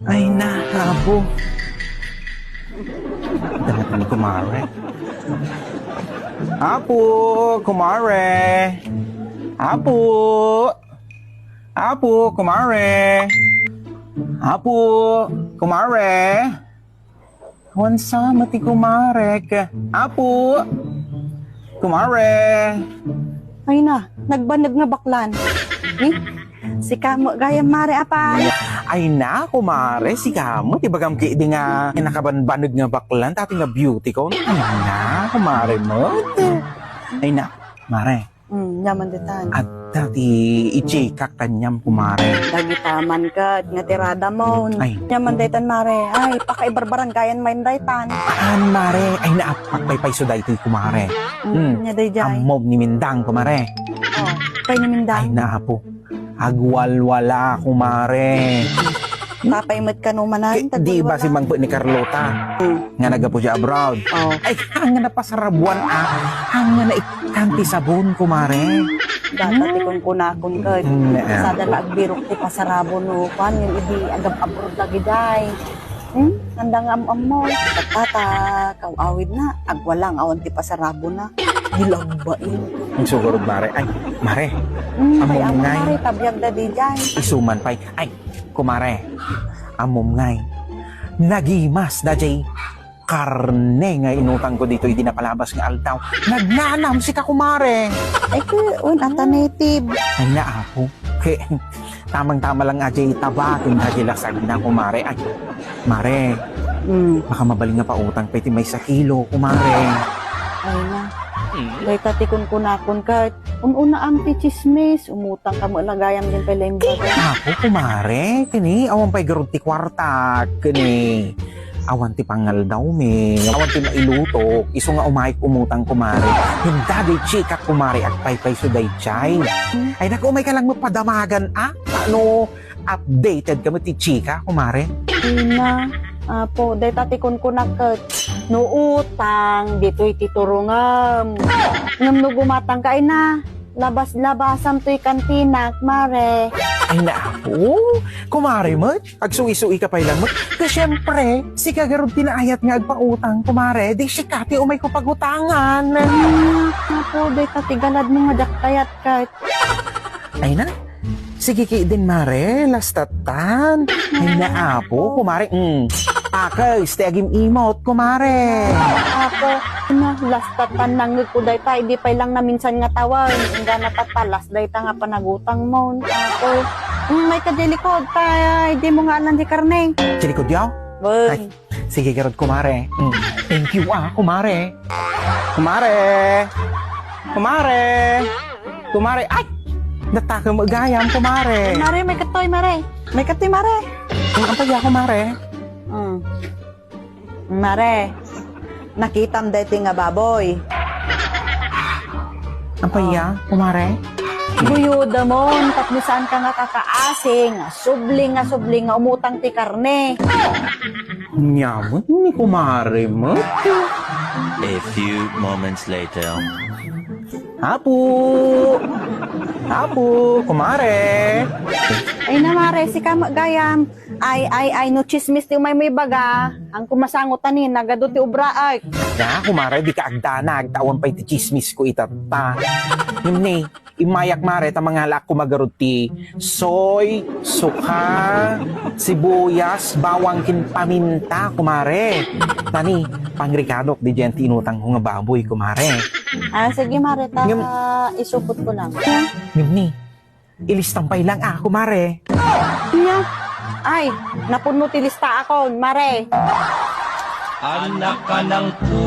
Ay na, Apo. Dapat ni kumare. Apo, kumare. Apo. Apo, kumare. Apo, kumare. Wansa mati kumare ka. Apo. Kumare. Ay na, nagbanag nga baklan. Eh? Si kamo gaya mare apa? Ay na, kumare, si kamo, di ba gamki di nga nakabanbanag nga baklan, tati nga beauty ko. Ay na, kumare mo. Ay na, mare, Yaman ditan. at tati i-check tanyam, kumare. Lagi taman ka, nga tirada mo. Ay. Yaman ditan mare. Ay, pakaibarbaran kayan main ditan. Mare, ay na, pagpaypay so dahil kumare. Nya day jay. Amob ni Mindang, kumare. Oh, kay ni Ay Mindang. na, po. Agwalwala, kumare. Tapay mat ka numanan. Di ba si Mangpo ni Carlota? Nga naga po siya abroad. Oh. Ay, ang nga napasarabuan ang nga naikanti sabon, kumare. Dati kung kunakon ka. Mm, Sa dala agbirok ti pasarabo no. Kwan yung idi agab abroad lagi day. Handa nga am mo. Tata, kawawid na. Agwalang awan ti pasarabo na. Dilagbain. Ang sugurod, mare. Ay, mare, Amom Amom ngay. ngay. Mare, tabiyag da di jay. isuman pay. Ay, kumare, amom ngay. Nagimas da jay karne nga inutang ko dito, hindi napalabas nga altaw. Nagnanam si ka, kumare. Ay, kun, ata native. Ay, naapo. Kaya, tamang-tama lang ajay tabakin na gilasag na, kumare. Ay, mare, baka mabaling nga pa utang, pwede may sa kilo, kumare. Ay na. Dahil katikon kunakon ka. Una ang tichismis. Umutang ka mo lagayam din kay Lembaga. Ako, kumare, kini, awan pa'y garot ti kwarta, kini, awan ti pangal daw, me, awan ti mailutok, iso nga umayik umutang, kumare, yung daday chika, kumare, at pay suday chay. Ay, naku, umay ka lang mapadamagan, ano, updated ka mo ti chika, kumare? Ay na. Apo, dahil tatikon kunakat. No utang. Dito'y titurungam. Ngam no gumatang ka ay na. Labas-labasam to'y kantinak, mare. Ay, naku, kumare mo, agsuwi-suwi ka pa lang mo. Kasi syempre, si kagarod tinaayat nga agpautang, kumare, di si Kati umay ko pagutangan. Apo, dahil tatigalad mo nga daktayat ka. Ay na, sige ki din, mare, lastatan. Ay na, apo, kumare, akay, steagim imot, kumare. Apo, na, lastatan nang ko day pa. Hindi pa lang na minsan nga tawag. Hindi na tatalas day ta nga panagutang mo. Apo, may kadelikod pa. Hindi mo nga alam di karne. Sige ko diyaw? Ay, sige garod, kumare. Thank you, kumare. Kumare. Kumare. Kumare, ay! Nataka mo gayam, kumare. Mare, may katoy, mare. May katoy, mare. Ang pagya, kumare. Mare, nakitam dati nga baboy. Ang pagya, kumare. Buyuda mo, tapos saan ka nga kakaasing, subling nga umutang ti karne. Nyamot ni kumare mo. A few moments later. Apo! Apo, kumare. Ay na mare, si kama gayam. Ay, no chismis ti may baga. Ang kumasangotanin, nagado ti ubra ay. Ya, kumare, di ka agdanag. Tawan pa'y ti chismis ko itata. Yung ni, imayak mare, ta mga halak kumagarot ti soy, suka, sibuyas, bawang paminta, kumare. Tani, pangrikadok, di dyan tinutang ko nga baboy, kumare. Sige mare, Ngam- isupot ko lang. Yung ni, ilistampay lang kumare. Niya. Ay, napuno ti lista ako, mare. Anak ka ng pu.